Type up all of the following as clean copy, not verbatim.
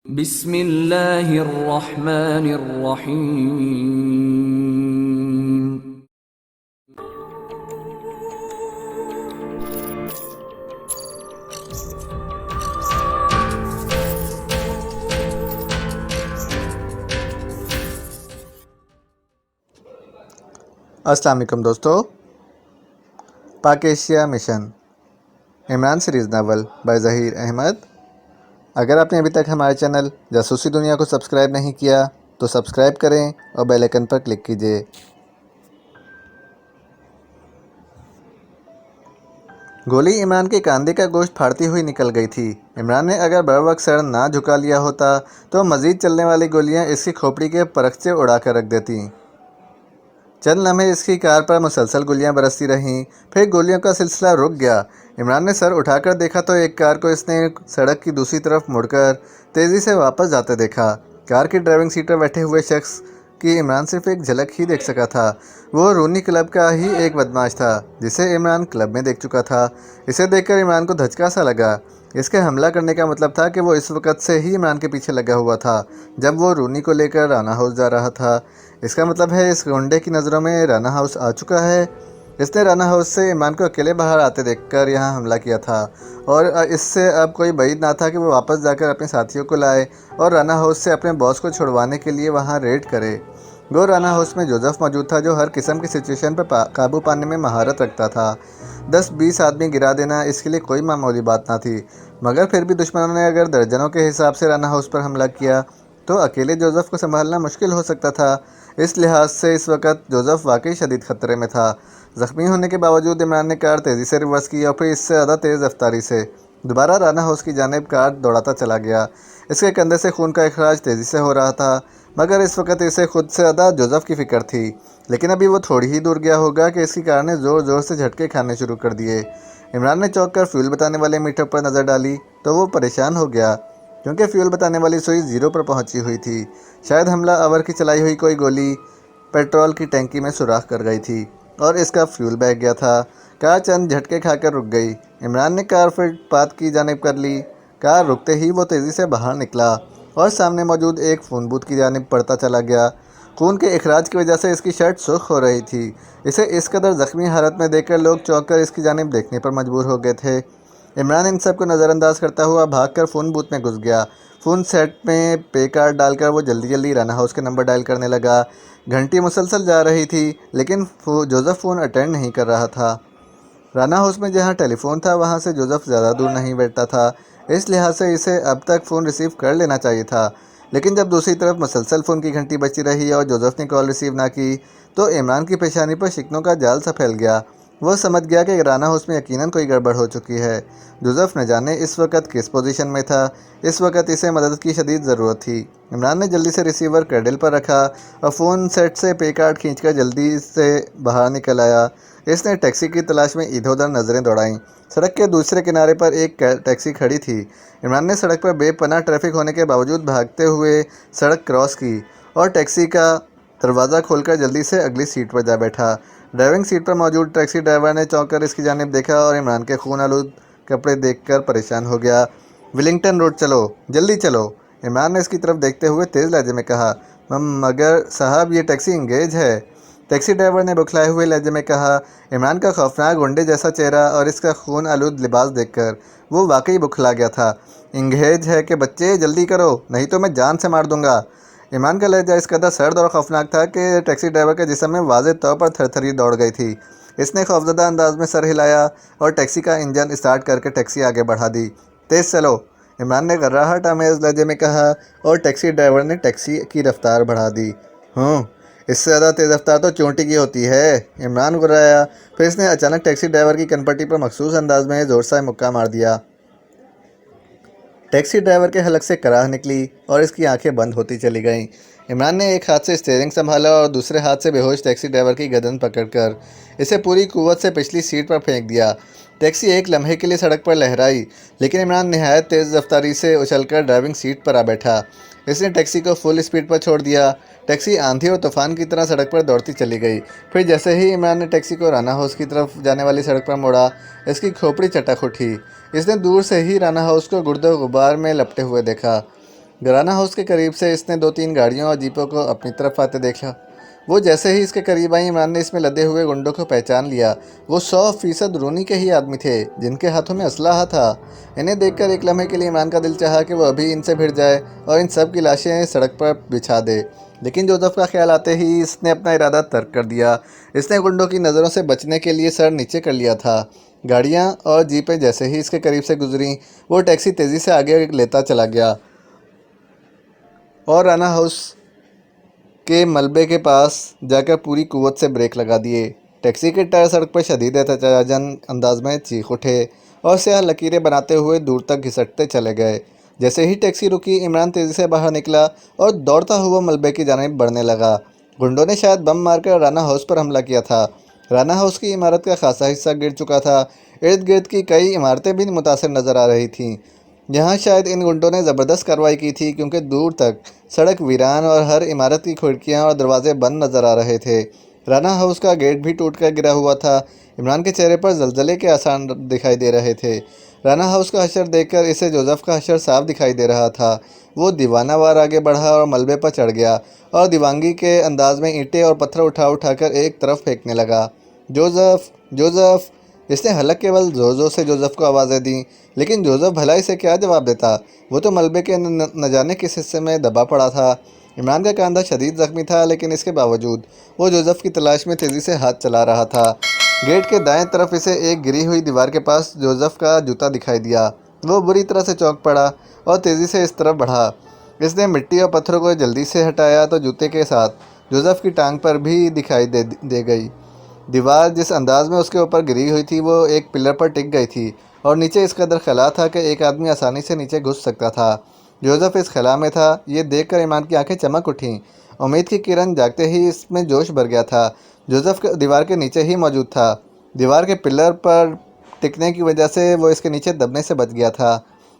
बिस्मिल्लाहिर्रहमानिर्रहीम। अस्सलाम वालेकुम दोस्तों। Pak Asia mission Imran series novel by Zaheer Ahmed. अगर आपने अभी तक हमारे चैनल जासूसी दुनिया को सब्सक्राइब नहीं किया तो सब्सक्राइब करें और बेल आइकन पर क्लिक कीजिए। गोली इमरान के कंधे का गोश्त फाड़ती हुई निकल गई थी। इमरान ने अगर बर वक्त सर ना झुका लिया होता तो मज़ीद चलने वाली गोलियां इसकी खोपड़ी के परखचे उड़ा कर रख देती। चंद लम्हे इसकी कार पर मुसलसल गोलियां बरसती रहीं, फिर गोलियों का सिलसिला रुक गया। इमरान ने सर उठाकर देखा तो एक कार को इसने सड़क की दूसरी तरफ मुड़कर तेज़ी से वापस जाते देखा। कार की ड्राइविंग सीट पर बैठे हुए शख्स की इमरान सिर्फ एक झलक ही देख सका था। वो रूनी क्लब का ही एक बदमाश था जिसे इमरान क्लब में देख चुका था। इसे देखकर इमरान को धचका सा लगा। इसके हमला करने का मतलब था कि वो इस वक्त से ही इमरान के पीछे लगा हुआ था जब वो रूनी को लेकर राना हाउस जा रहा था। इसका मतलब है इस गुंडे की नज़रों में राना हाउस आ चुका है। इसने राना हाउस से इमरान को अकेले बाहर आते देखकर यहाँ हमला किया था और इससे अब कोई बैद ना था कि वो वापस जाकर अपने साथियों को लाए और राना हाउस से अपने बॉस को छुड़वाने के लिए वहाँ रेड करे। गो राना हाउस में जोसेफ मौजूद था जो हर किस्म की सिचुएशन पर काबू पाने में महारत रखता था। 10-20 आदमी गिरा देना इसके लिए कोई मामूली बात ना थी, मगर फिर भी दुश्मनों ने अगर दर्जनों के हिसाब से राना हाउस पर हमला किया तो अकेले जोसेफ को संभालना मुश्किल हो सकता था। इस लिहाज से इस वक्त जोसेफ वाकई शदीद खतरे में था। ज़ख्मी होने के बावजूद इमरान ने कार तेज़ी से रिवर्स की और फिर इससे ज़्यादा तेज़ रफ्तारी से दोबारा राना हाउस की जानिब कार दौड़ाता चला गया। इसके कंधे से खून का अखराज तेज़ी से हो रहा था, मगर इस वक्त इसे खुद से ज़्यादा जोसेफ की फ़िक्र थी। लेकिन अभी वो थोड़ी ही दूर गया होगा कि इसकी कार ने ज़ोर ज़ोर से झटके खाने शुरू कर दिए। इमरान ने चौंक कर फ्यूल बताने वाले मीटर पर नज़र डाली तो वो परेशान हो गया क्योंकि फ्यूल बताने वाली सुई 0 पर पहुंची हुई थी। शायद हमला आवर की चलाई हुई कोई गोली पेट्रोल की टैंकी में सुराख कर गई थी और इसका फ्यूल बह गया था। कार चंद झटके खाकर रुक गई। इमरान ने कार फुटपाथ की जानिब कर ली। कार रुकते ही वो तेज़ी से बाहर निकला और सामने मौजूद एक फ़ोन बूथ की जानिब बढ़ता चला गया। खून के अखराज की वजह से इसकी शर्ट सुर्ख हो रही थी। इसे इस कदर ज़ख्मी हालत में देखकर लोग चौंक कर इसकी जानिब देखने पर मजबूर हो गए थे। इमरान इन सब को नज़रअंदाज करता हुआ भागकर फ़ोन बूथ में घुस गया। फ़ोन सेट में पे कार्ड डालकर वो जल्दी जल्दी राना हाउस के नंबर डायल करने लगा। घंटी मुसलसल जा रही थी लेकिन जोसेफ फ़ोन अटेंड नहीं कर रहा था। राना हाउस में जहाँ टेलीफोन था वहाँ से जोसेफ ज़्यादा दूर नहीं बैठता था, इस लिहाज से इसे अब तक फ़ोन रिसीव कर लेना चाहिए था। लेकिन जब दूसरी तरफ मुसलसल फ़ोन की घंटी बजती रही और जोसेफ ने कॉल रिसीव ना की तो इमरान की पेशानी पर शिकनों का जाल सा फैल गया। वह समझ गया कि राना हाउस में यकीनन कोई गड़बड़ हो चुकी है। जोसेफ न जाने इस वक्त किस पोजीशन में था। इस वक्त इसे मदद की शदीद ज़रूरत थी। इमरान ने जल्दी से रिसीवर क्रैडल पर रखा और फ़ोन सेट से पे कार्ड खींचकर जल्दी से बाहर निकल आया। इसने टैक्सी की तलाश में इधर उधर नज़रें दौड़ाईं। सड़क के दूसरे किनारे पर एक टैक्सी खड़ी थी। इमरान ने सड़क पर बेपनाह ट्रैफिक होने के बावजूद भागते हुए सड़क क्रॉस की और टैक्सी का दरवाज़ा खोलकर जल्दी से अगली सीट पर जा बैठा। ड्राइविंग सीट पर मौजूद टैक्सी ड्राइवर ने चौंक कर इसकी जानिब देखा और इमरान के खून आलूद कपड़े देखकर परेशान हो गया। विलिंगटन रोड चलो, जल्दी चलो, इमरान ने इसकी तरफ देखते हुए तेज़ लहजे में कहा। मगर साहब ये टैक्सी इंगेज है, टैक्सी ड्राइवर ने बुखलाए हुए लहजे में कहा। इमरान का खौफनाक गुंडे जैसा चेहरा और इसका खून आलूद लिबास देखकर वो वाकई बुखला गया था। इंगेज है कि बच्चे, जल्दी करो नहीं तो मैं जान से मार दूंगा। इमरान का लहजा इस कदर सर्द और खौफनाक था कि टैक्सी ड्राइवर के जिस्म में वाज़ेह तौर पर थरथरी दौड़ गई थी। इसने खौफजदा अंदाज में सर हिलाया और टैक्सी का इंजन स्टार्ट करके टैक्सी आगे बढ़ा दी। तेज़ चलो, इमरान ने गर्राहट आमेज़ लहजे में कहा और टैक्सी ड्राइवर ने टैक्सी की रफ्तार बढ़ा दी। इससे ज़्यादा तेज़ रफ्तार तो चोंटी की होती है, इमरान गुर्राया। फिर इसने अचानक टैक्सी ड्राइवर की कनपट्टी पर मखसूस अंदाज में ज़ोर से मुक्का मार दिया। टैक्सी ड्राइवर के हलक से कराह निकली और इसकी आंखें बंद होती चली गईं। इमरान ने एक हाथ से स्टीयरिंग संभाला और दूसरे हाथ से बेहोश टैक्सी ड्राइवर की गर्दन पकड़कर इसे पूरी कुव्वत से पिछली सीट पर फेंक दिया। टैक्सी एक लम्हे के लिए सड़क पर लहराई, लेकिन इमरान निहायत तेज़ रफ्तारी से उछलकर ड्राइविंग सीट पर आ बैठा। इसने टैक्सी को फुल स्पीड पर छोड़ दिया। टैक्सी आंधी और तूफान की तरह सड़क पर दौड़ती चली गई। फिर जैसे ही इमरान ने टैक्सी को राना हाउस की तरफ जाने वाली सड़क पर मोड़ा, इसकी खोपड़ी चटक उठी। इसने दूर से ही राना हाउस को गुर्दो गुबार में लपटे हुए देखा। घराना हाउस के करीब से इसने 2-3 गाड़ियों और जीपों को अपनी तरफ आते देखा। वो जैसे ही इसके करीब आई, इमरान ने इसमें लदे हुए गुंडों को पहचान लिया। वो 100% रूनी के ही आदमी थे, जिनके हाथों में असलाहा था। इन्हें देखकर एक लम्हे के लिए इमरान का दिल चाहा कि वो अभी इनसे भिड़ जाए और इन सब की लाशें सड़क पर बिछा दे। लेकिन जोसेफ का ख्याल आते ही इसने अपना इरादा तर्क कर दिया। इसने गुंडों की नज़रों से बचने के लिए सर नीचे कर लिया था। गाड़ियाँ और जीपें जैसे ही इसके करीब से गुजरी, वो टैक्सी तेज़ी से आगे लेता चला गया और राना हाउस के मलबे के पास जाकर पूरी कुव्वत से ब्रेक लगा दिए। टैक्सी के टायर सड़क पर शदीद एहतजाजन अंदाज में चीख उठे और स्याह लकीरें बनाते हुए दूर तक घिसटते चले गए। जैसे ही टैक्सी रुकी, इमरान तेज़ी से बाहर निकला और दौड़ता हुआ मलबे की जानिब बढ़ने लगा। गुंडों ने शायद बम मारकर राना हाउस पर हमला किया था। राना हाउस की इमारत का खासा हिस्सा गिर चुका था। इर्द गिर्द की कई इमारतें भी मुतासर नज़र आ रही थीं। यहाँ शायद इन गुंडों ने ज़बरदस्त कार्रवाई की थी, क्योंकि दूर तक सड़क वीरान और हर इमारत की खिड़कियाँ और दरवाजे बंद नज़र आ रहे थे। राना हाउस का गेट भी टूटकर गिरा हुआ था। इमरान के चेहरे पर जलजले के आसार दिखाई दे रहे थे। राना हाउस का हशर देखकर इसे जोसेफ का हशर साफ दिखाई दे रहा था। वो दीवानावार आगे बढ़ा और मलबे पर चढ़ गया और दीवानगी के अंदाज में ईंटें और पत्थर उठा उठाकर एक तरफ फेंकने लगा। Joseph, Joseph! इसने हलक केवल ज़ोर ज़ोर से जोसेफ को आवाज़ें दी, लेकिन जोसेफ भला इसे क्या जवाब देता। वो तो मलबे के न जाने किस हिस्से में दबा पड़ा था। इमरान का कंधा शदीद ज़ख्मी था, लेकिन इसके बावजूद वो जोसेफ की तलाश में तेज़ी से हाथ चला रहा था। गेट के दाएं तरफ इसे एक गिरी हुई दीवार के पास जोसेफ का जूता दिखाई दिया। वो बुरी तरह से चौंक पड़ा और तेज़ी से इस तरफ बढ़ा। इसने मिट्टी और पत्थरों को जल्दी से हटाया तो जूते के साथ जोसेफ की टांग पर भी दिखाई दे गई। दीवार जिस अंदाज में उसके ऊपर गिरी हुई थी, वो एक पिलर पर टिक गई थी और नीचे इस कदर खला था कि एक आदमी आसानी से नीचे घुस सकता था। जोसेफ इस खला में था। ये देखकर ईमान की आंखें चमक उठीं। उम्मीद की किरण जागते ही इसमें जोश भर गया था। जोसेफ दीवार के नीचे ही मौजूद था। दीवार के पिलर पर टिकने की वजह से वो इसके नीचे दबने से बच गया था।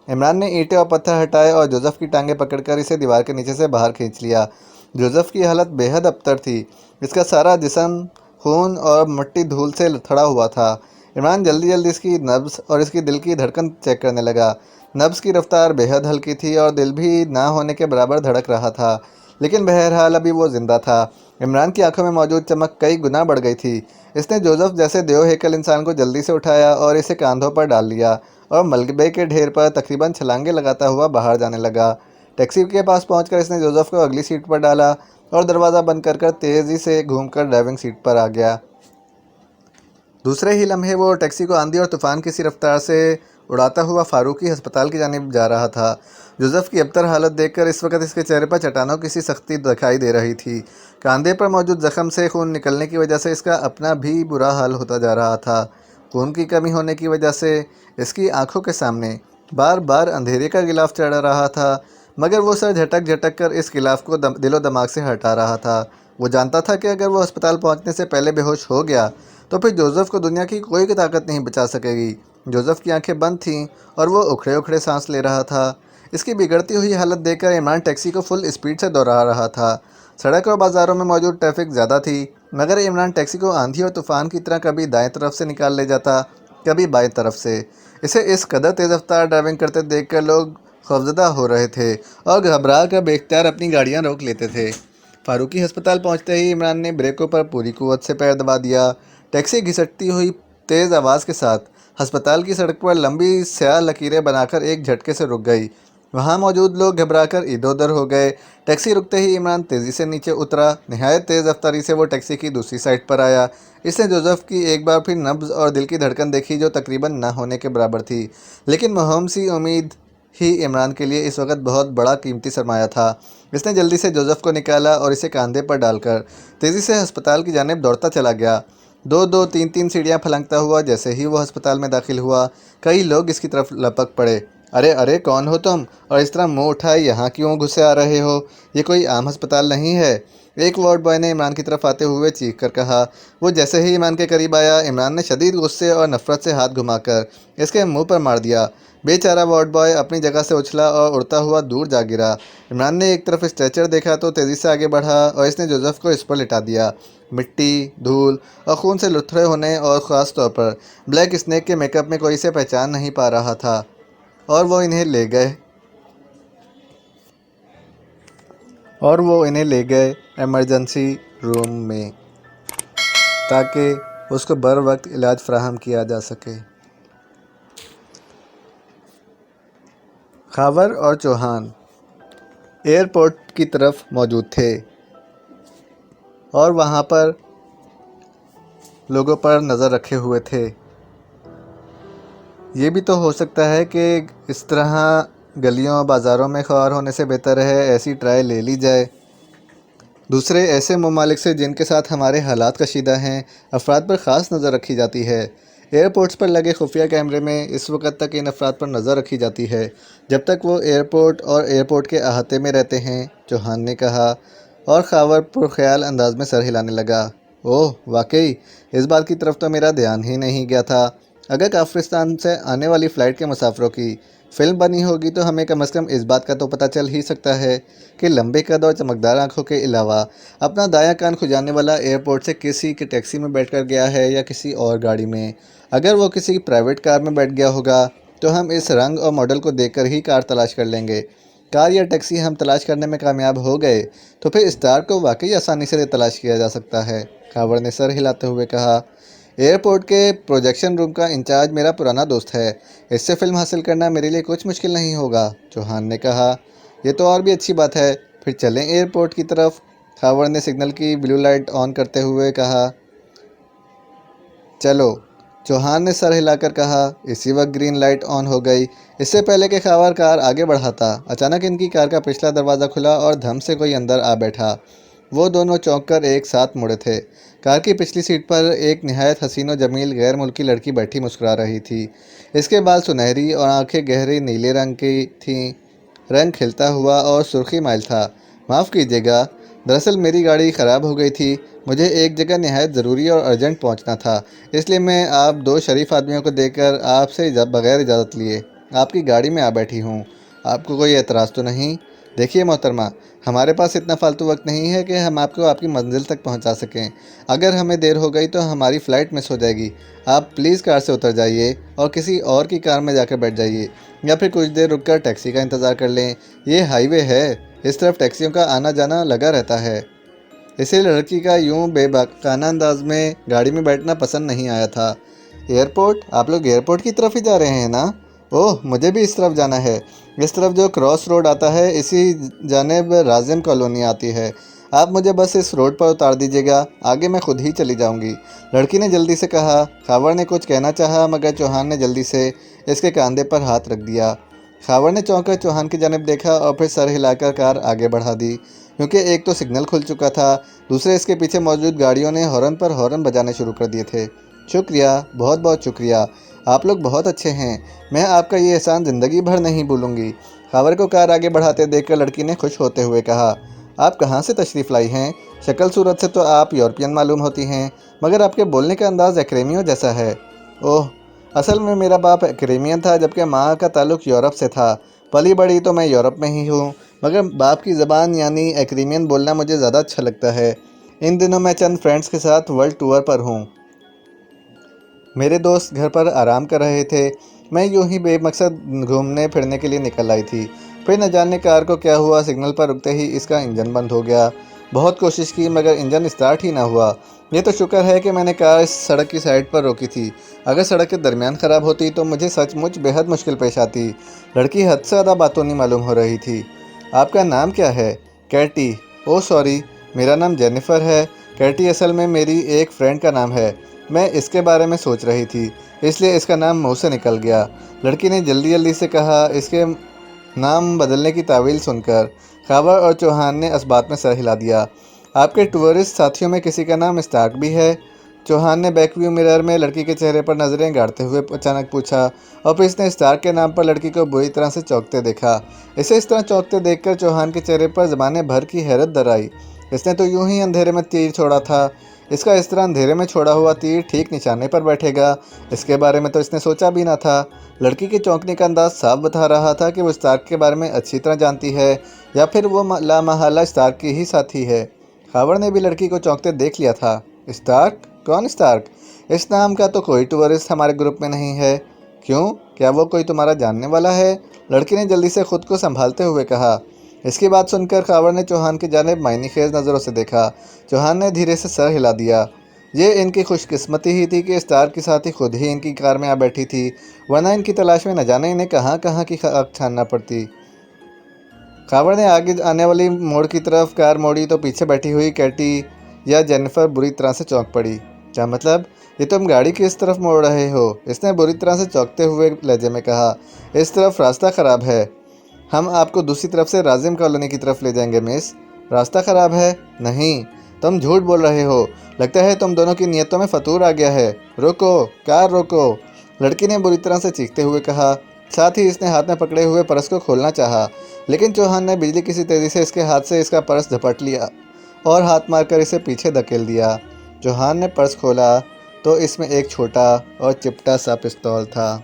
इमरान ने ईंटें और पत्थर हटाए और जोसेफ की टांगें पकड़कर इसे दीवार के नीचे से बाहर खींच लिया। जोसेफ की हालत बेहद अबतर थी। इसका सारा जिस्म खून और मिट्टी धूल से लथड़ा हुआ था। इमरान जल्दी जल्दी इसकी नब्ज़ और इसकी दिल की धड़कन चेक करने लगा। नब्ज़ की रफ्तार बेहद हल्की थी और दिल भी ना होने के बराबर धड़क रहा था, लेकिन बहरहाल अभी वो जिंदा था। इमरान की आंखों में मौजूद चमक कई गुना बढ़ गई थी। इसने जोसेफ जैसे देव हेकल इंसान को जल्दी से उठाया और इसे कंधों पर डाल लिया और मलबे के ढेर पर तकरीबन छलांगे लगाता हुआ बाहर जाने लगा। टैक्सी के पास पहुंचकर इसने जोसेफ को अगली सीट पर डाला और दरवाज़ा बंद कर तेज़ी से घूमकर ड्राइविंग सीट पर आ गया। दूसरे ही लम्हे वो टैक्सी को आंधी और तूफ़ान की सी रफ्तार से उड़ाता हुआ फारूकी अस्पताल की जानिब जा रहा था। जोसेफ की अबतर हालत देखकर इस वक्त इसके चेहरे पर चट्टानों की सी सख्ती दिखाई दे रही थी। कंधे पर मौजूद जख्म से खून निकलने की वजह से इसका अपना भी बुरा हाल होता जा रहा था। खून की कमी होने की वजह से इसकी आंखों के सामने बार बार अंधेरे का गिलाफ चढ़ रहा था, मगर वो सर झटक झटक कर इस गिलाफ को दिलो दिमाग से हटा रहा था। वो जानता था कि अगर वो अस्पताल पहुंचने से पहले बेहोश हो गया तो फिर जोसेफ को दुनिया की कोई ताकत नहीं बचा सकेगी। जोसेफ की आंखें बंद थीं और वो उखड़े उखड़े सांस ले रहा था। इसकी बिगड़ती हुई हालत देखकर इमरान टैक्सी को फुल स्पीड से दौड़ा रहा था। सड़क और बाज़ारों में मौजूद ट्रैफिक ज़्यादा थी, मगर इमरान टैक्सी को आंधी और तूफ़ान की तरह कभी दाएं तरफ से निकाल ले जाता, कभी बाएं तरफ से। इसे इस कदर तेज़ रफ्तार ड्राइविंग करते देखकर लोग खौफजदा हो रहे थे और घबरा कर बेख्तियार अपनी गाड़ियाँ रोक लेते थे। फारूकी अस्पताल पहुंचते ही इमरान ने ब्रेकों पर पूरी कुव्वत से पैर दबा दिया। टैक्सी घिसटती हुई तेज़ आवाज़ के साथ अस्पताल की सड़क पर लंबी स्याह लकीरें बनाकर एक झटके से रुक गई। वहां मौजूद लोग घबराकर इधर उधर हो गए। टैक्सी रुकते ही इमरान तेज़ी से नीचे उतरा। नहायत तेज़ रफ्तारी से वो टैक्सी की दूसरी साइड पर आया। इसने जोसेफ की एक बार फिर नब्ज़ और दिल की धड़कन देखी, जो तकरीबन न होने के बराबर थी, लेकिन मुहिम सी उम्मीद ही इमरान के लिए इस वक्त बहुत बड़ा कीमती सरमाया था। इसने जल्दी से जोसेफ को निकाला और इसे कंधे पर डालकर तेज़ी से अस्पताल की जानिब दौड़ता चला गया। दो दो तीन तीन सीढ़ियाँ फलंगता हुआ जैसे ही वो अस्पताल में दाखिल हुआ, कई लोग इसकी तरफ लपक पड़े। अरे अरे, कौन हो तुम, और इस तरह मुंह उठाए यहाँ क्यों घुसे आ रहे हो? ये कोई आम अस्पताल नहीं है, एक वार्ड बॉय ने इमरान की तरफ आते हुए चीख कर कहा। वो जैसे ही इमरान के करीब आया, इमरान ने शदीद गुस्से और नफरत से हाथ घुमाकर इसके मुंह पर मार दिया। बेचारा वार्ड बॉय अपनी जगह से उछला और उड़ता हुआ दूर जा गिरा। इमरान ने एक तरफ स्ट्रेचर देखा तो तेज़ी से आगे बढ़ा और इसने जोसेफ को इस पर लिटा दिया। मिट्टी, धूल और खून से लुथड़े होने और ख़ास तौर पर ब्लैक स्नेक के मेकअप में कोई इसे पहचान नहीं पा रहा था और वो इन्हें ले गए। और वो इन्हें ले गए इमरजेंसी रूम में ताकि उसको बर वक्त इलाज फराहम किया जा सके। खावर और चौहान एयरपोर्ट की तरफ मौजूद थे और वहाँ पर लोगों पर नज़र रखे हुए थे। ये भी तो हो सकता है कि इस तरह गलियों बाज़ारों में ख्वार होने से बेहतर है ऐसी ट्राई ले ली जाए। दूसरे ऐसे ममालिक से जिनके साथ हमारे हालात कशीदा हैं अफराद पर ख़ास नज़र रखी जाती है। एयरपोर्ट्स पर लगे खुफिया कैमरे में इस वक्त तक इन अफराद पर नज़र रखी जाती है जब तक वो एयरपोर्ट और एयरपोर्ट के अहाते में रहते हैं, चौहान ने कहा और खावर पुरख्याल अंदाज में सर हिलाने लगा। ओह वाकई, इस बात की तरफ तो मेरा ध्यान ही नहीं गया था। अगर काफरिस्तान से आने वाली फ़्लाइट के मुसाफिरों की फ़िल्म बनी होगी तो हमें कम से कम इस बात का तो पता चल ही सकता है कि लंबे कद और चमकदार आंखों के अलावा अपना दायां कान खुजाने वाला एयरपोर्ट से किसी की टैक्सी में बैठकर गया है या किसी और गाड़ी में। अगर वो किसी प्राइवेट कार में बैठ गया होगा तो हम इस रंग और मॉडल को देखकर ही कार तलाश कर लेंगे। कार या टैक्सी हम तलाश करने में कामयाब हो गए तो फिर स्टार को वाकई आसानी से तलाश किया जा सकता है। खावर ने सर हिलाते हुए कहा। एयरपोर्ट के प्रोजेक्शन रूम का इंचार्ज मेरा पुराना दोस्त है, इससे फ़िल्म हासिल करना मेरे लिए कुछ मुश्किल नहीं होगा, चौहान ने कहा। यह तो और भी अच्छी बात है, फिर चलें एयरपोर्ट की तरफ। खावर ने सिग्नल की ब्लू लाइट ऑन करते हुए कहा। चलो, चौहान ने सर हिलाकर कहा। इसी वक्त ग्रीन लाइट ऑन हो गई। इससे पहले कि खावर कार आगे बढ़ाता, अचानक इनकी कार का पिछला दरवाज़ा खुला और धम से कोई अंदर आ बैठा। वो दोनों चौंक कर एक साथ मुड़े थे। कार की पिछली सीट पर एक निहायत हसीन और जमील गैर मुल्की लड़की बैठी मुस्कुरा रही थी। इसके बाल सुनहरी और आंखें गहरे नीले रंग की थीं। रंग खिलता हुआ और सुर्खी माइल था। माफ़ कीजिएगा, दरअसल मेरी गाड़ी ख़राब हो गई थी। मुझे एक जगह निहायत ज़रूरी और अर्जेंट पहुंचना था, इसलिए मैं आप दो शरीफ आदमियों को देखकर आपसे बग़ैर इजाज़त लिए आपकी गाड़ी में आ बैठी हूँ। आपको कोई एतराज़ तो नहीं? देखिए मोहतरमा, हमारे पास इतना फालतू वक्त नहीं है कि हम आपको आपकी मंजिल तक पहुंचा सकें। अगर हमें देर हो गई तो हमारी फ़्लाइट मिस हो जाएगी। आप प्लीज़ कार से उतर जाइए और किसी और की कार में जाकर बैठ जाइए या फिर कुछ देर रुककर टैक्सी का इंतज़ार कर लें। ये हाईवे है, इस तरफ टैक्सियों का आना जाना लगा रहता है। इसे लड़की का यूं बेबाकाना अंदाज में गाड़ी में बैठना पसंद नहीं आया था। एयरपोर्ट? आप लोग एयरपोर्ट की तरफ ही जा रहे हैं ना? ओह, मुझे भी इस तरफ जाना है। इस तरफ जो क्रॉस रोड आता है इसी जानिब राजिम कॉलोनी आती है। आप मुझे बस इस रोड पर उतार दीजिएगा, आगे मैं खुद ही चली जाऊंगी, लड़की ने जल्दी से कहा। खावर ने कुछ कहना चाहा मगर चौहान ने जल्दी से इसके कंधे पर हाथ रख दिया। खावर ने चौंक कर चौहान की जानिब देखा और फिर सर हिलाकर कार आगे बढ़ा दी। क्योंकि एक तो सिग्नल खुल चुका था, दूसरे इसके पीछे मौजूद गाड़ियों ने हॉर्न पर हॉर्न बजाने शुरू कर दिए थे। शुक्रिया, बहुत बहुत शुक्रिया, आप लोग बहुत अच्छे हैं। मैं आपका ये एहसान ज़िंदगी भर नहीं भूलूंगी। खावर को कार आगे बढ़ाते देखकर लड़की ने खुश होते हुए कहा। आप कहाँ से तशरीफ़ लाई हैं? शक्ल सूरत से तो आप यूरोपियन मालूम होती हैं, मगर आपके बोलने का अंदाज़ एक्रेमियों जैसा है। ओह, असल में मेरा बाप एक्रेमियन था जबकि माँ का ताल्लुक़ यूरोप से था। पली बड़ी तो मैं यूरोप में ही हूँ, मगर बाप की ज़बान यानी एक्रीमियन बोलना मुझे ज़्यादा अच्छा लगता है। इन दिनों मैं चंद फ्रेंड्स के साथ वर्ल्ड टूर पर हूँ। मेरे दोस्त घर पर आराम कर रहे थे, मैं यूं ही बेमकसद घूमने फिरने के लिए निकल आई थी। फिर न जाने कार को क्या हुआ, सिग्नल पर रुकते ही इसका इंजन बंद हो गया। बहुत कोशिश की मगर इंजन स्टार्ट ही ना हुआ। ये तो शुक्र है कि मैंने कार इस सड़क की साइड पर रोकी थी। अगर सड़क के दरमियान ख़राब होती तो मुझे सचमुच बेहद मुश्किल पेश आती। लड़की हद से ज़्यादा बातों नहीं मालूम हो रही थी। आपका नाम क्या है? कैटी। ओह सॉरी, मेरा नाम जेनिफ़र है। कैटी असल में मेरी एक फ्रेंड का नाम है। मैं इसके बारे में सोच रही थी, इसलिए इसका नाम मुँह से निकल गया, लड़की ने जल्दी जल्दी से कहा। इसके नाम बदलने की तावील सुनकर खावर और चौहान ने इस बात में सर हिला दिया। आपके टूरिस्ट साथियों में किसी का नाम स्टार्क भी है? चौहान ने बैकव्यू मिरर में लड़की के चेहरे पर नज़रें गाड़ते हुए अचानक पूछा और फिर इसने स्टार्क के नाम पर लड़की को बुरी तरह से चौंकते देखा। इसे इस तरह चौंकते देखकर चौहान के चेहरे पर ज़माने भर की हैरत दर आई। इसने तो यूं ही अंधेरे में तीर छोड़ा था, इसका इस तरह अंधेरे में छोड़ा हुआ तीर ठीक निशाने पर बैठेगा, इसके बारे में तो इसने सोचा भी ना था। लड़की के चौंकने का अंदाज साफ बता रहा था कि वो स्टार्क के बारे में अच्छी तरह जानती है या फिर वो लामहला स्टार्क की ही साथी है। खावर ने भी लड़की को चौंकते देख लिया था। स्टार्क? कौन स्टार्क? इस नाम का तो कोई टूरिस्ट हमारे ग्रुप में नहीं है। क्यों, क्या वो कोई तुम्हारा जानने वाला है? लड़की ने जल्दी से खुद को संभालते हुए कहा। इसकी बात सुनकर खावर ने चौहान की जानिब मायनेखेज नज़रों से देखा। चौहान ने धीरे से सर हिला दिया। ये इनकी खुशकिस्मती ही थी कि स्टार की साथी खुद ही इनकी कार में आ बैठी थी, वरना इनकी तलाश में न जाने इन्हें कहाँ कहाँ की आग छानना पड़ती। खावर ने आगे आने वाली मोड़ की तरफ कार मोड़ी तो पीछे बैठी हुई कैटी या जेनिफर बुरी तरह से चौंक पड़ी। क्या मतलब? ये तुम गाड़ी किस तरफ मोड़ रहे हो? इसने बुरी तरह से चौंकते हुए लहजे में कहा। इस तरफ रास्ता ख़राब है, हम आपको दूसरी तरफ से राजिम कॉलोनी की तरफ ले जाएंगे मिस। रास्ता ख़राब है? नहीं, तुम झूठ बोल रहे हो। लगता है तुम दोनों की नीयतों में फतूर आ गया है। रोको, कार रोको, लड़की ने बुरी तरह से चीखते हुए कहा। साथ ही इसने हाथ में पकड़े हुए पर्स को खोलना चाहा, लेकिन चौहान ने बिजली किसी तेज़ी से इसके हाथ से इसका पर्स झपट लिया और हाथ मारकर इसे पीछे धकेल दिया। चौहान ने पर्स खोला तो इसमें एक छोटा और चिपटा सा पिस्तौल था।